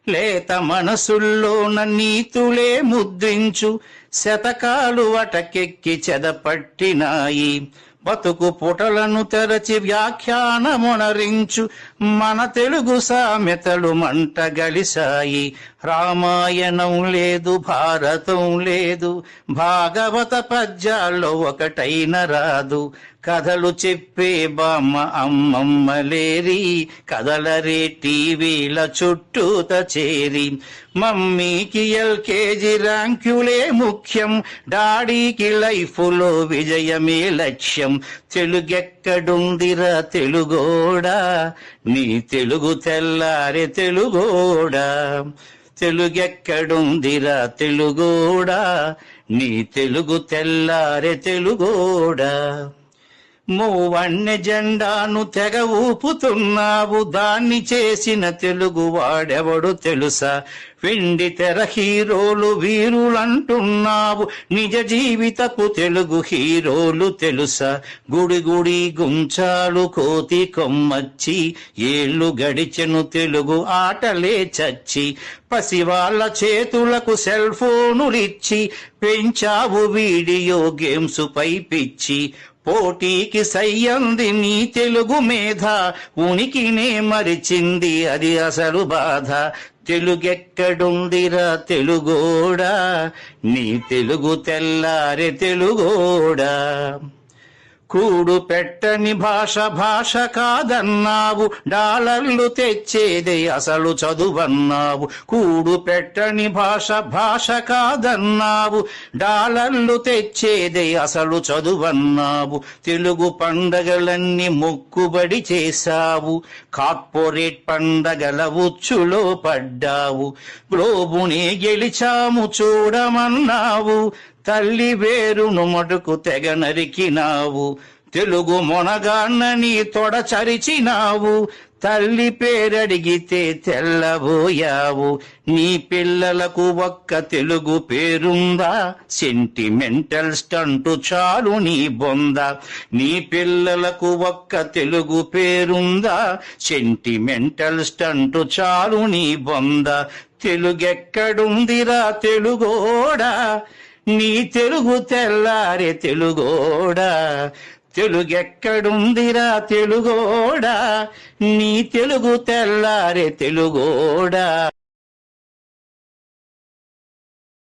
లేత మనసుల్లోన నీతులే ముద్రించు శతకాలు అటకెక్కి చెదపట్టినాయి. బతుకు పుటలను తెరచి వ్యాఖ్యానమునరించు మన తెలుగు సామెతలు మంట గలిసాయి. రామాయణం లేదు, భారతం లేదు, భాగవత పద్యాల్లో ఒకటైన రాదు. కథలు చెప్పే బామ్మ అమ్మమ్మ లేరి, కథలరే టీవీల చుట్టూత చేరి. మమ్మీకి ఎల్కేజీ ర్యాంకులే ముఖ్యం, డాడీకి లైఫ్లో విజయమే లక్ష్యం. తెలుగెక్కడుందిరా తెలుగోడా, నీ తెలుగు తెల్లారే తెలుగోడా. తెలుగెక్కడుందిరా తెలుగోడా, నీ తెలుగు తెల్లారే తెలుగోడా. మూవన్నె జెండాను తెగ ఊపుతున్నావు, దాన్ని చేసిన తెలుగు వాడెవడు తెలుసా? వెండి తెర హీరోలు వీరులంటున్నావు, నిజ జీవితపు తెలుగు హీరోలు తెలుసా? గుడి గుడి గుంచాలు కోతి కొమ్మచ్చి, ఏళ్ళు గడిచెను తెలుగు ఆటలే చచ్చి. పసివాళ్ల చేతులకు సెల్ ఫోనులిచ్చి పెంచావు వీడియో గేమ్స్ పై పిచ్చి. పోటీకి సయ్యంది నీ తెలుగు మేధ, ఉనికినే మరిచింది అది అసలు బాధ. తెలుగెక్కడుందిరా తెలుగోడా, నీ తెలుగు తెల్లారే తెలుగోడా. కూడు పెట్టని భాష భాష కాదన్నావు, డాలర్లు తెచ్చేదే అసలు చదువన్నావు. కూడు పెట్టని భాష భాష కాదన్నావు, డాలర్లు తెచ్చేదే అసలు చదువన్నావు. తెలుగు పండగలన్నీ మొక్కుబడి చేశావు, కార్పొరేట్ పండగల ఉచ్చులో పడ్డావు. గ్లోబునే గెలిచాము చూడమన్నావు, తల్లి వేరును మటుకు తెగ నరికినావు. తెలుగు మొనగాన్నని తొడ చరిచినావు, తల్లి పేరడిగితే తెల్లబోయావు. నీ పిల్లలకు ఒక్క తెలుగు పేరుందా, సెంటిమెంటల్ స్టంటు చాలు నీ బొంద. నీ పిల్లలకు ఒక్క తెలుగు పేరుందా, సెంటిమెంటల్ స్టంటు చాలు నీ బొంద. తెలుగెక్కడుందిరా తెలుగోడా, నీ తెలుగు తెల్లారే తెలుగోడా. తెలుగెక్కడుందిరా తెలుగోడా, నీ తెలుగు తెల్లారే తెలుగోడా.